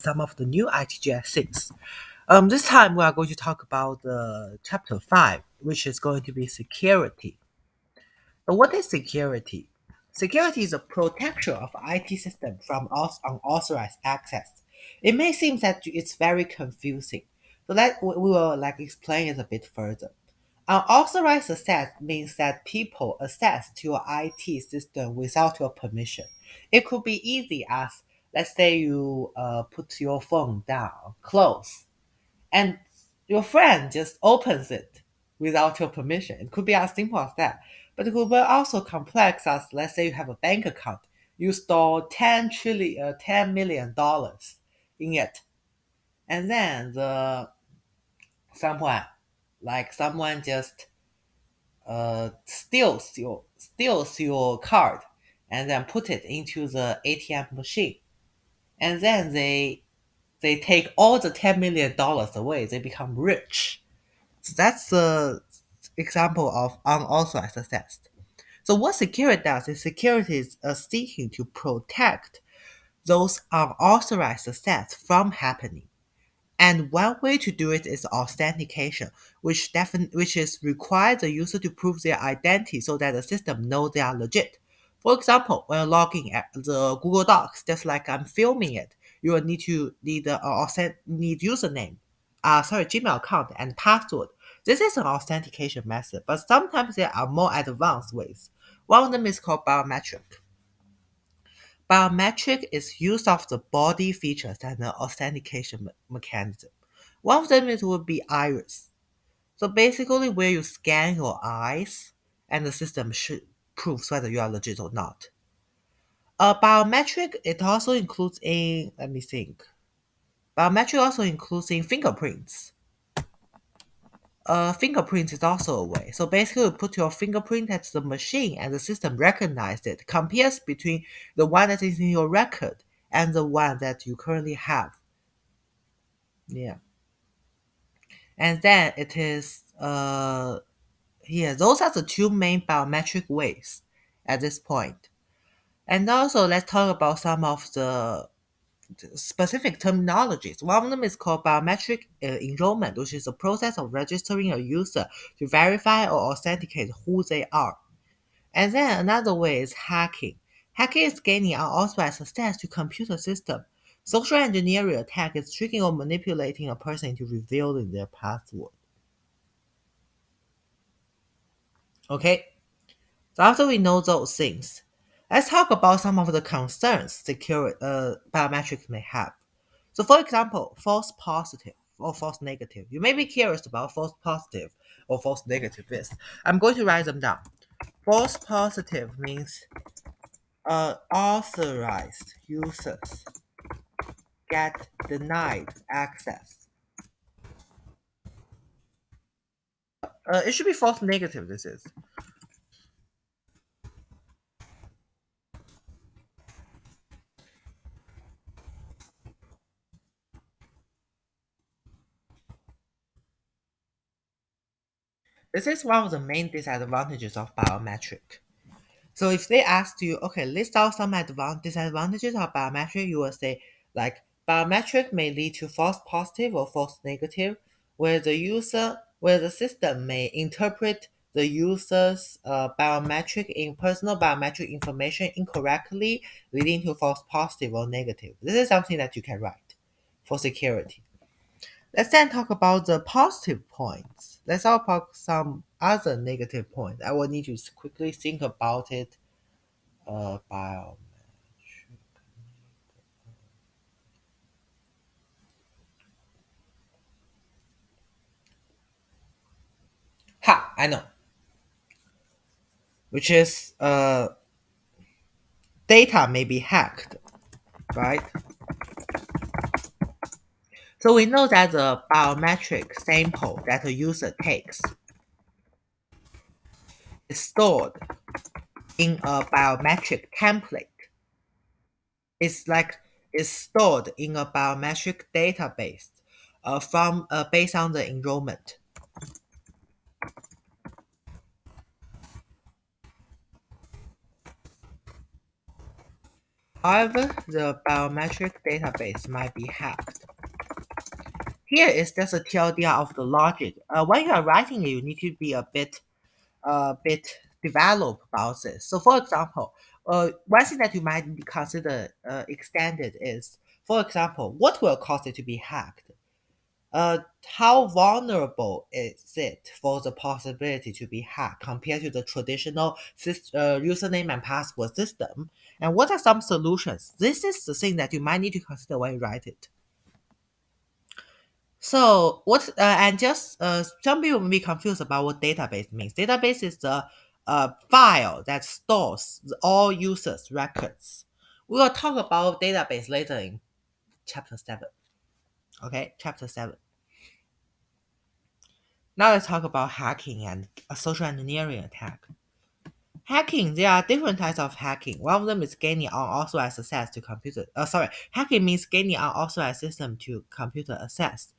some of the new ITGS things. This time we are going to talk about chapter 5, which is going to be security. So what is security? Security is a protection of IT system from unauthorized access. It may seem that it's very confusing, so we will explain it a bit further. Unauthorized access means that people access to your IT system without your permission. It could be easy as, let's say you put your phone down, close, and your friend just opens it without your permission. It could be as simple as that. But it could be also complex as, let's say you have a bank account. You store $10 million in it. And then someone just steals your card and then put it into the ATM machine. And then they take all the $10 million away. They become rich. So that's the example of unauthorized access. So what security does is security is seeking to protect those unauthorized access from happening. And one way to do it is authentication, which is require the user to prove their identity so that the system knows they are legit. For example, when logging at the Google Docs, just like I'm filming it, you will need username, Gmail account and password. This is an authentication method, but sometimes there are more advanced ways. One of them is called biometric. Biometric is use of the body features and the authentication mechanism. One of them would be iris. So basically where you scan your eyes and the system should proves whether you are legit or not. Biometric, it also includes in, let me think. Biometric also includes in fingerprints. Fingerprint is also a way. So basically, you put your fingerprint at the machine and the system recognizes it, compares between the one that is in your record and the one that you currently have. Yeah. And then it is, those are the two main biometric ways at this point. And also, let's talk about some of the specific terminologies. One of them is called biometric enrollment, which is the process of registering a user to verify or authenticate who they are. And then another way is hacking. Hacking is gaining unauthorized access to computer system. Social engineering attack is tricking or manipulating a person into revealing their password. Okay, so after we know those things, let's talk about some of the concerns biometrics may have. So for example, false positive or false negative. You may be curious about false positive or false negative is. I'm going to write them down. False positive means authorized users get denied access. It should be false negative, this is. This is one of the main disadvantages of biometric. So if they asked you, okay, list out some disadvantages of biometric, you will say like biometric may lead to false positive or false negative, where the system may interpret the user's personal biometric information incorrectly, leading to false positive or negative. This is something that you can write for security. Let's then talk about the positive points. Let's talk about some other negative points. I will need you to quickly think about it. Biometric. Ha! I know. Which is data may be hacked, right? So we know that the biometric sample that a user takes is stored in a biometric template. It's like it's stored in a biometric database from based on the enrollment. However, the biometric database might be hacked. Here is just a TLDR of the logic. When you are writing it, you need to be a bit developed about this. So, for example, one thing that you might consider extended is, for example, what will cause it to be hacked? How vulnerable is it for the possibility to be hacked compared to the traditional username and password system? And what are some solutions? This is the thing that you might need to consider when you write it. So what and just some people may be confused about what database means. Database is a file that stores all users' records. We will talk about database later in chapter 7. Okay, chapter 7. Now let's talk about hacking and a social engineering attack. Hacking, there are different types of hacking. One of them is gaining unauthorized access to computer. Hacking means gaining unauthorized system to computer access.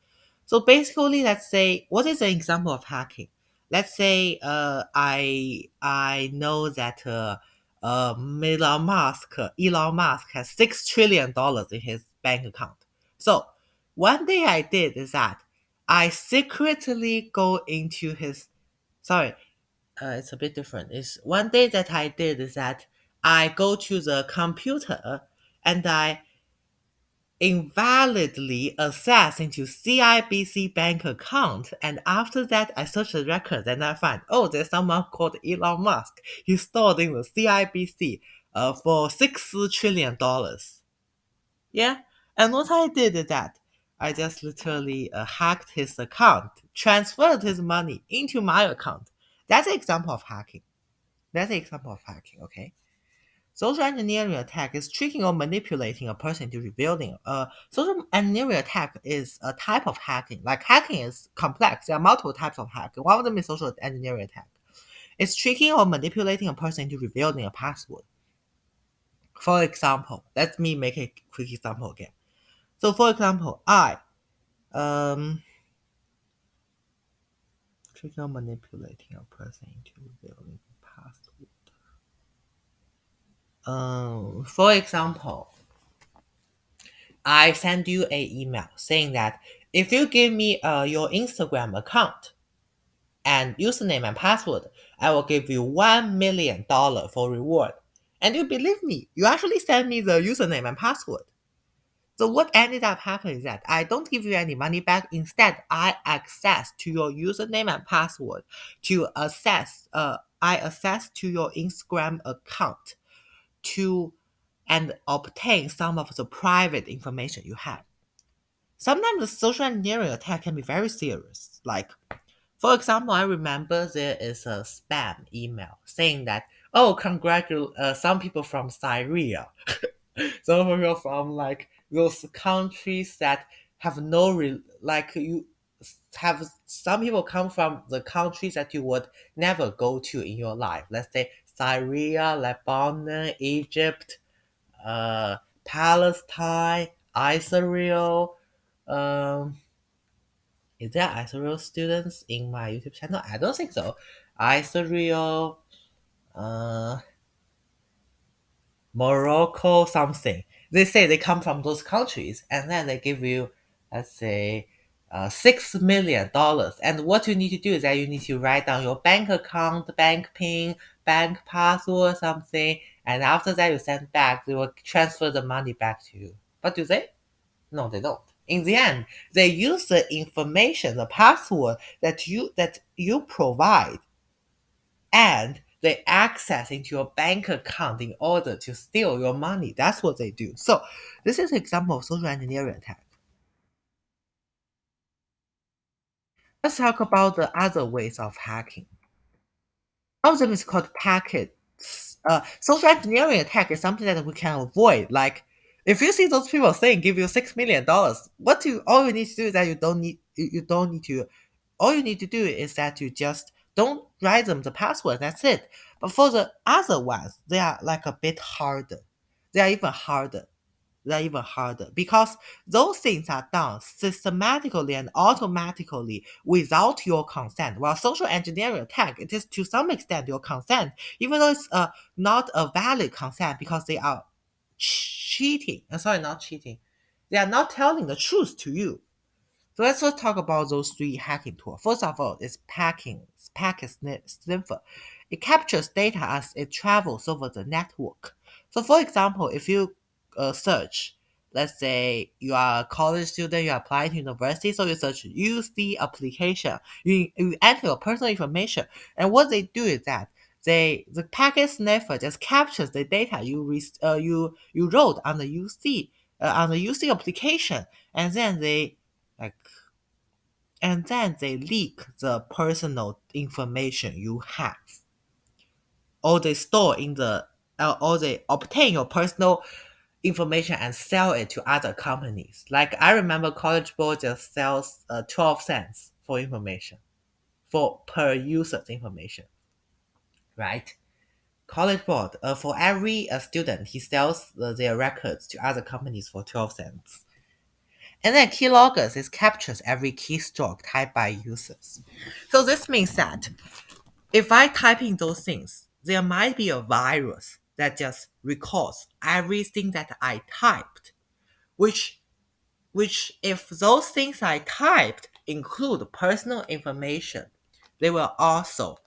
So basically, let's say, what is an example of hacking? Let's say I know that Elon Musk has $6 trillion in his bank account. So one thing I did is that I secretly go into his, sorry, it's a bit different. Is one day that I did is that I go to the computer and I invalidly access into CIBC bank account, and after that I search the record and I find, oh, there's someone called Elon Musk. He stored in the CIBC for $6 trillion. Yeah, and what I did is that I just literally hacked his account, transferred his money into my account. That's an example of hacking. That's an example of hacking, okay? Social engineering attack is tricking or manipulating a person into rebuilding. Social engineering attack is a type of hacking. Like hacking is complex. There are multiple types of hacking. One of them is social engineering attack. It's tricking or manipulating a person into revealing a password. For example, let me make a quick example again. So for example, I tricking or manipulating a person into revealing a password. For example, I send you a email saying that if you give me your Instagram account and username and password, I will give you $1 million for reward. And you believe me, you actually send me the username and password. So what ended up happening is that I don't give you any money back. Instead, I access to your username and password to I access to your Instagram account to and obtain some of the private information you have. Sometimes the social engineering attack can be very serious. Like, for example, I remember there is a spam email saying that, oh, some people from Syria, some people from like those countries that have like you have some people come from the countries that you would never go to in your life. Let's say Syria, Lebanon, Egypt, Palestine, Israel. Um, is there Israel students in my YouTube channel? I don't think so. Israel, uh, Morocco, something. They say they come from those countries, and then they give you, let's say, $6 million. And what you need to do is that you need to write down your bank account, bank PIN, bank password, something, and after that you send back. They will transfer the money back to you. But do they? No, they don't. In the end, they use the information, the password that you provide, and they access into your bank account in order to steal your money. That's what they do. So this is an example of social engineering attack. Let's talk about the other ways of hacking. One of them is called packets. Social engineering attack is something that we can avoid. Like, if you see those people saying give you $6 million, all you need to do is that you don't need to. All you need to do is that you just don't write them the password. That's it. But for the other ones, they are like a bit harder. They are even harder. They're even harder because those things are done systematically and automatically without your consent. While social engineering attack, it is to some extent your consent, even though it's not a valid consent because they are cheating. Sorry, not cheating. They are not telling the truth to you. So let's just talk about those three hacking tools. First of all, it's packet sniffer. It captures data as it travels over the network. So for example, if you search, let's say you are a college student, you are applying to university, so you search use the application, you enter your personal information, and what they do is that the packet sniffer just captures the data you wrote on the UC application, and then like they leak the personal information you have, or they store in the or they obtain your personal information and sell it to other companies. Like I remember College Board just sells 12 cents for information, for per user's information, right? College Board, for every student, he sells their records to other companies for 12 cents. And then keyloggers is captures every keystroke typed by users. So this means that if I type in those things, there might be a virus that just records everything that I typed, which if those things I typed include personal information, they will also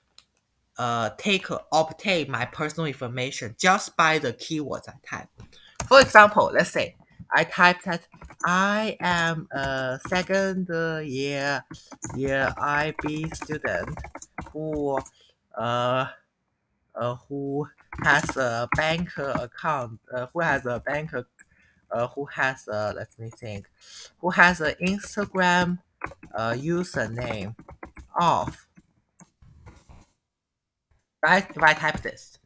obtain my personal information just by the keywords I type. For example, let's say I typed that I am a second year IB student who uh, who has a bank account, who has let me think, who has an Instagram username of, right? If I type this,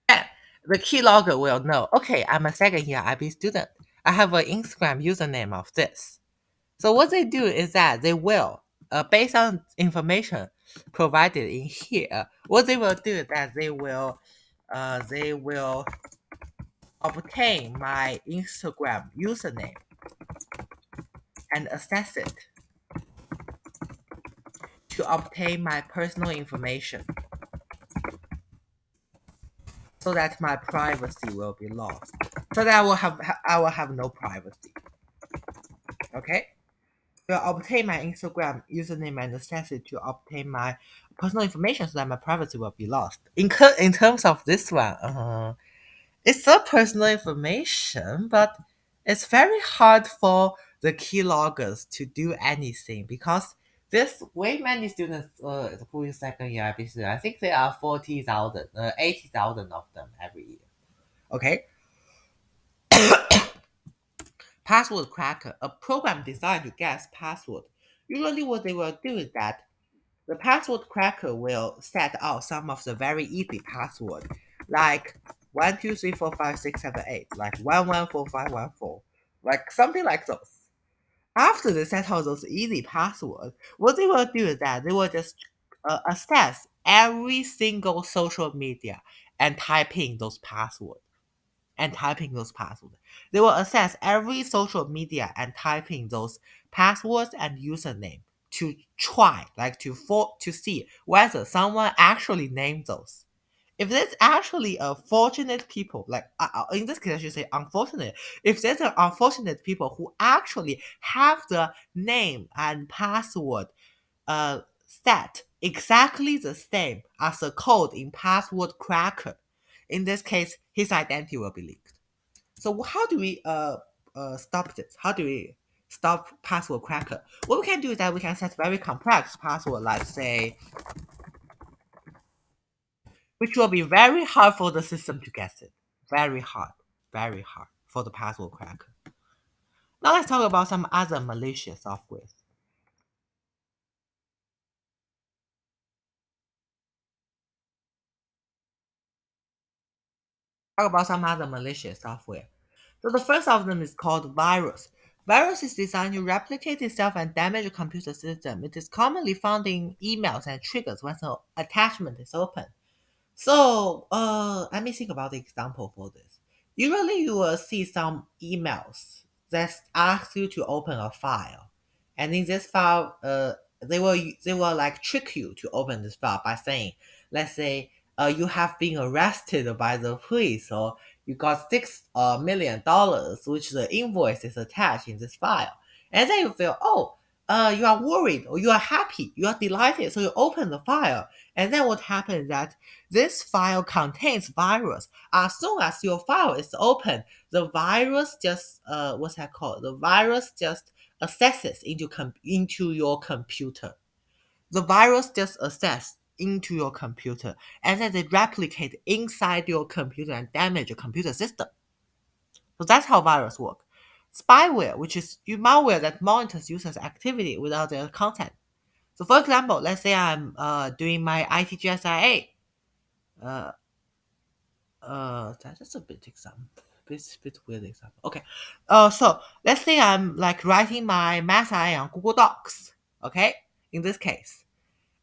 then the keylogger will know, okay, I'm a second year IB student. I have an Instagram username of this. So what they do is that they will, based on information provided in here, what they will do is that they will obtain my Instagram username and access it to obtain my personal information so that my privacy will be lost. So that I will have no privacy. Okay? Will obtain my Instagram username and access it to obtain my personal information so that my privacy will be lost. In terms of this one, it's not personal information, but it's very hard for the keyloggers to do anything because there's way many students who is second year IB student. I think there are 40,000, 80,000 of them every year. Okay, password cracker, a program designed to guess password. Usually, what they will do is that the password cracker will set out some of the very easy password, like 1 2 3 4 5 6 7 8, like 114514, like something like those. After they set out those easy passwords, what they will do is that they will just access every single social media and type in those passwords. They will access every social media and type in those passwords and username to try, like to see whether someone actually named those. If there's actually a fortunate people, like in this case I should say unfortunate, if there's an unfortunate people who actually have the name and password set exactly the same as the code in password cracker, in this case his identity will be leaked. So how do we stop this? How do we stop password cracker? What we can do is that we can set very complex password, like say, which will be very hard for the system to guess it. Very hard for the password cracker. Now let's talk about some other malicious software. Talk about some other malicious software. So the first of them is called virus. Virus is designed to replicate itself and damage a computer system. It is commonly found in emails and triggers when the attachment is open. So, let me think about the example for this. Usually, you will see some emails that ask you to open a file, and in this file, they will like trick you to open this file by saying, let's say, you have been arrested by the police, or you got $6 million, which the invoice is attached in this file. And then you feel, oh, you are worried or you are happy, you are delighted. So you open the file. And then what happens is that this file contains virus. As soon as your file is open, the virus just, what's that called? The virus just accesses into your computer. The virus just access into your computer and then they replicate inside your computer and damage your computer system. So that's how virus work. Spyware, which is malware that monitors users' activity without their consent. So for example, let's say I'm doing my ITGS Uh, that's a bit example. Bit weird example. Okay. So let's say I'm like writing my math on Google Docs. Okay. In this case,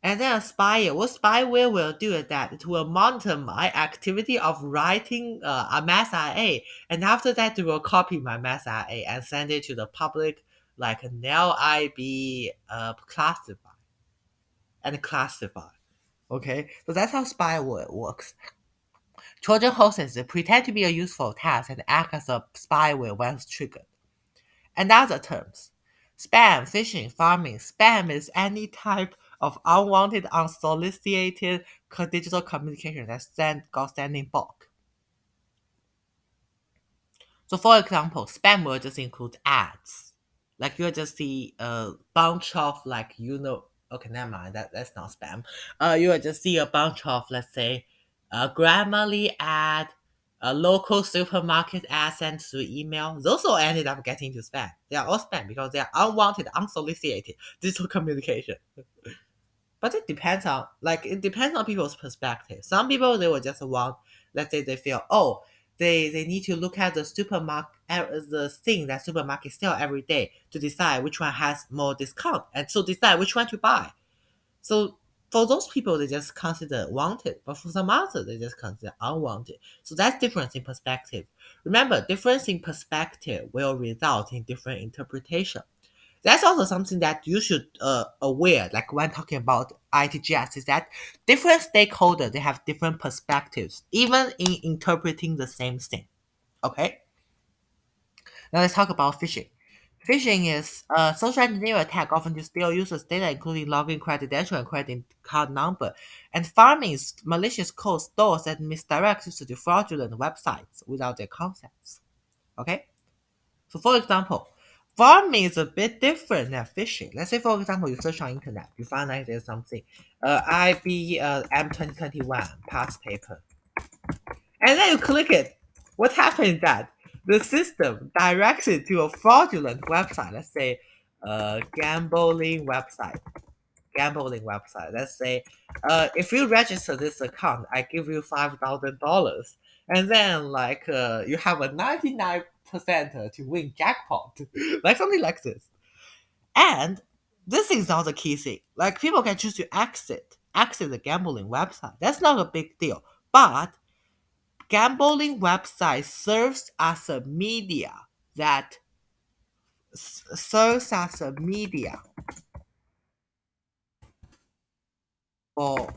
and then what spyware will do is that it will monitor my activity of writing a math IA, and after that it will copy my math IA and send it to the public like an LIB classify. Okay, so that's how spyware works. Trojan horses pretend to be a useful task and act as a spyware once triggered. And other terms. Spam, phishing, farming. Spam is any type of unwanted, unsolicited digital communication that got sent in bulk. So for example, spam will just include ads. Like you'll just see a bunch of okay, never mind, that's not spam. You'll just see a bunch of, let's say, Grammarly ad, a local supermarket ad sent through email. Those all ended up getting to spam. They are all spam because they are unwanted, unsolicited digital communication. But it depends on people's perspective. Some people they will just want, let's say they feel, oh, they need to look at the supermarket, the thing that supermarket sell every day to decide which one has more discount and so decide which one to buy. So for those people they just consider wanted, but for some others they just consider unwanted. So that's difference in perspective. Remember, difference in perspective will result in different interpretation. That's also something that you should aware, like when talking about ITGS, is that different stakeholders they have different perspectives, even in interpreting the same thing. Okay, now let's talk about phishing. Phishing is a social engineering attack often to steal users' data, including login credential and credit card number. And farming is malicious code stores and misdirects users to fraudulent websites without their consents. Okay. So for example, farming is a bit different than fishing. Let's say for example you search on internet, you find like there's something, IBM 2021 past paper, and then you click it. What happens is that the system directs it to a fraudulent website. Let's say gambling website. Let's say, if you register this account, I give you $5,000, and then you have a 99% to win jackpot, like something like this. And this is not the key thing. Like people can choose to exit the gambling website. That's not a big deal. But gambling website serves as a media that serves as a media for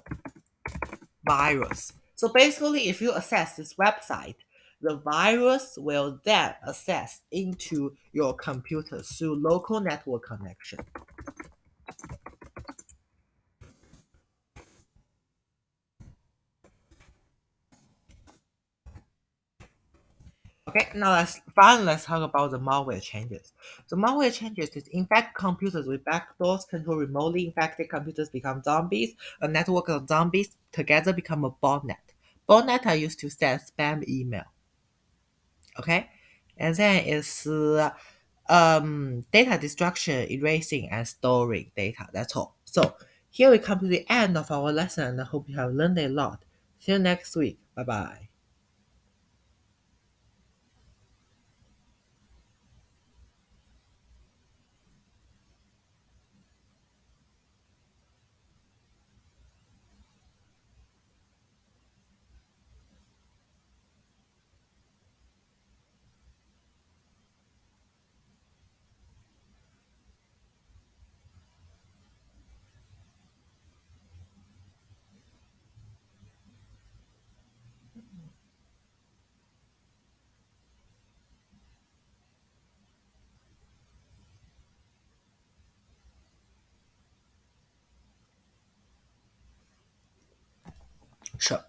virus. So basically, if you access this website, the virus will then access into your computer through local network connection. Okay, now let's talk about the malware changes. So malware changes is infect computers with backdoors, control remotely infected computers become zombies, a network of zombies together become a botnet. Botnet are used to send spam email. Okay, and then it's data destruction, erasing, and storing data. That's all. So here we come to the end of our lesson, and I hope you have learned a lot. See you next week. Bye bye. Sure.